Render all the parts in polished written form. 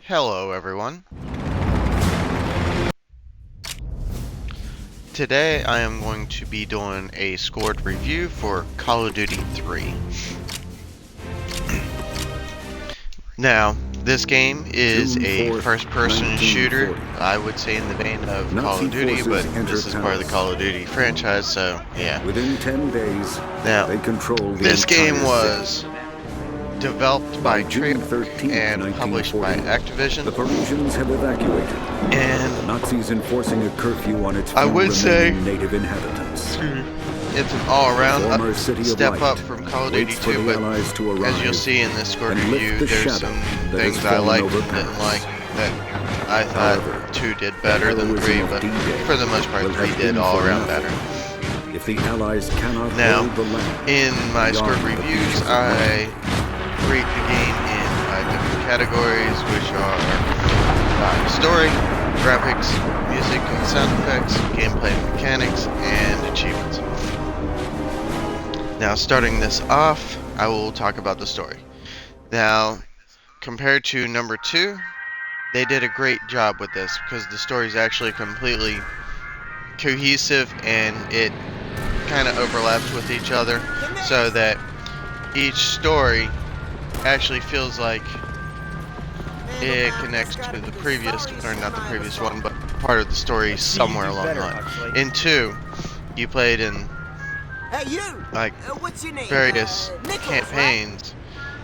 Hello everyone. Today I am going to be doing a scored review for Call of Duty 3. Now, this game is a first-person shooter, I would say in the vein of Call of Duty, but this is part of the Call of Duty franchise, so yeah. Within 10 days, now, they controlled this game was city. developed by June Treyarch 13th, and published by Activision. The Parisians have evacuated, and the Nazis enforcing a curfew on its I would say native inhabitants. It's an all-around step up light from Call of Duty 2, but as you'll see in this scored and review, there's some things I liked and didn't like that I thought 2 did better than 3, but for the most part 3 did all-around better. If the Allies cannot now, hold the land, in my scored reviews, I rate the game in 5 different categories, which are story, graphics, music and sound effects, gameplay mechanics, and achievements. Now, starting this off, I will talk about the story. Now, compared to number 2, they did a great job with this because the story is actually completely cohesive and it kind of overlaps with each other, so that each story actually feels like it connects to the previous, or not the previous one, but part of the story somewhere along the line. In 2, you played in like various campaigns,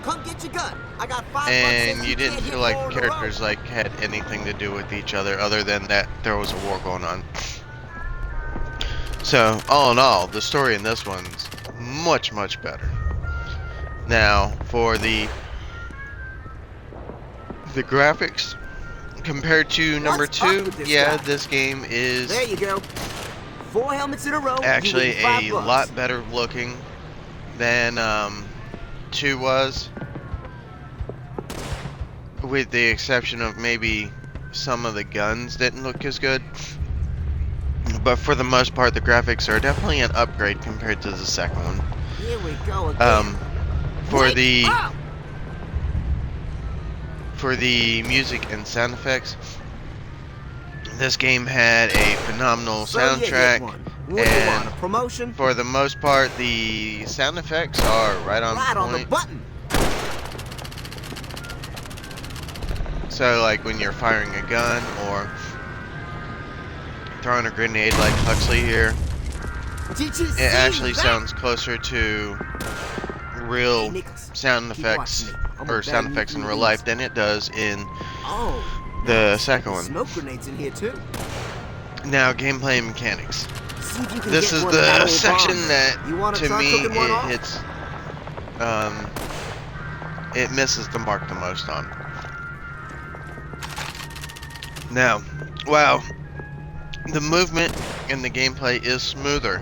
come get your gun. I got 5 and you didn't feel like the characters like had anything to do with each other than that there was a war going on. So all in all, the story in this one's much better. Now, for the graphics compared to number 2, yeah, this game is there you go. 4 helmets in a row. Actually a lot better looking than 2 was, with the exception of maybe some of the guns didn't look as good. But for the most part, the graphics are definitely an upgrade compared to the second one. Here we go again. For the music and sound effects, this game had a phenomenal soundtrack, and for the most part, the sound effects are right on point. So, like when you're firing a gun or throwing a grenade like Huxley here, it actually sounds closer to real sound effects, or sound effects in real life, than it does in the second one. Smoke grenades in here too. Now, gameplay and mechanics. This is the section that, to me, it hits, it misses the mark the most on. Now, wow, the movement in the gameplay is smoother.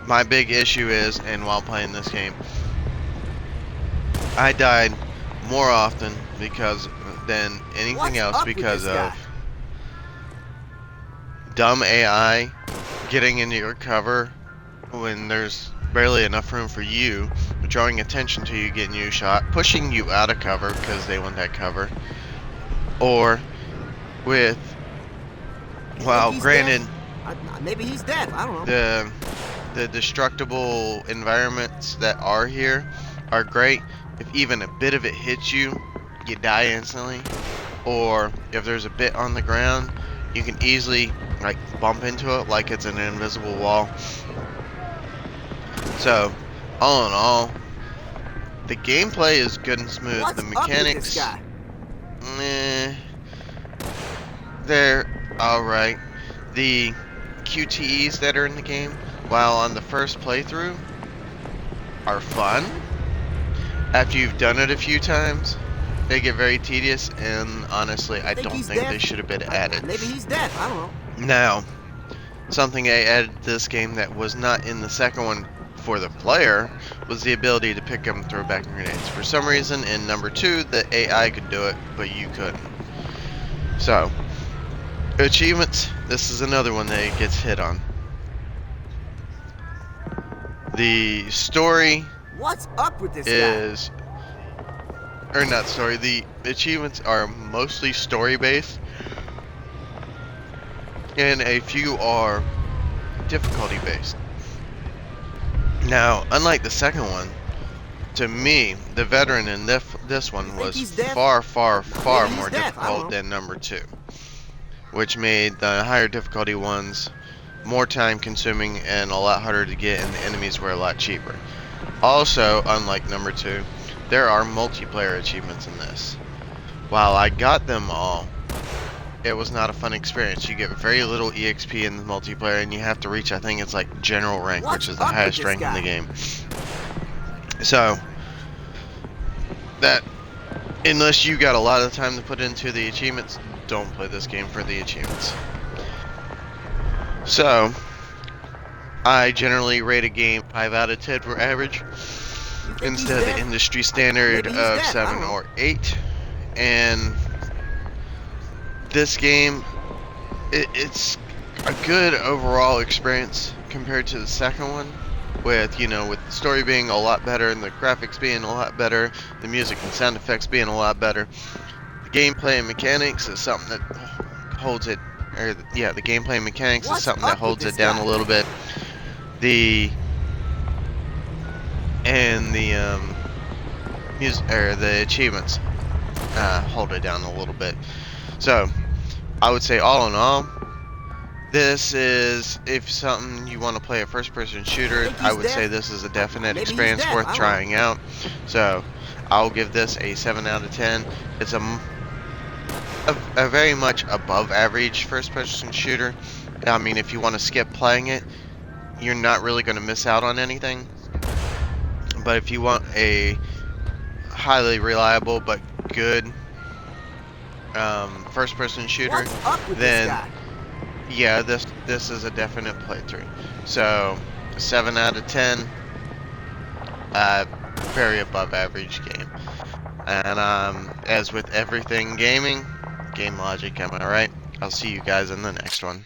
My big issue is, and while playing this game, I died more often than anything else because of dumb AI getting into your cover when there's barely enough room for you, drawing attention to you getting you shot, pushing you out of cover because they want that cover, or with, well, granted, maybe he's dead. I don't know. The destructible environments that are here are great. If even a bit of it hits you, you die instantly. Or if there's a bit on the ground, you can easily like bump into it like it's an invisible wall. So, all in all, the gameplay is good and smooth. The mechanics, they're alright. The QTEs that are in the game, while on the first playthrough, are fun. After you've done it a few times, they get very tedious, and honestly, I don't think they should have been added. Maybe he's dead. I don't know. Now, something I added to this game that was not in the second one for the player was the ability to pick up and throw back grenades. For some reason, in number 2, the AI could do it, but you couldn't. So, achievements, this is another one that it gets hit on. The story What's up with this is or not story, the achievements are mostly story based, and a few are difficulty based. Now, unlike the second one, to me, the veteran in this one was far more difficult than number 2, which made the higher difficulty ones more time consuming and a lot harder to get, and the enemies were a lot cheaper. Also, unlike number 2, there are multiplayer achievements in this. While I got them all, it was not a fun experience. You get very little EXP in the multiplayer, and you have to reach, I think it's like general rank, which is the highest rank in the game. So, that, unless you got a lot of time to put into the achievements, don't play this game for the achievements. So, I generally rate a game 5 out of 10 for average, instead of the industry standard of 7 or 8. And this game, it's a good overall experience compared to the second one, with, you know, with the story being a lot better and the graphics being a lot better, the music and sound effects being a lot better. The gameplay and mechanics is something that holds it, or yeah, the gameplay and mechanics is something that holds it down a little bit. The music, or the achievements hold it down a little bit. So I would say, all in all, this is, if something you want to play a first-person shooter, I would say this is a definite experience worth trying out. So I'll give this a 7 out of 10. It's a very much above average first-person shooter. I mean, if you want to skip playing it, you're not really going to miss out on anything. But if you want a highly reliable but good first-person shooter, then yeah, this is a definite playthrough. So 7 out of 10, very above average game. And as with everything gaming, game logic, am I right? I'll see you guys in the next one.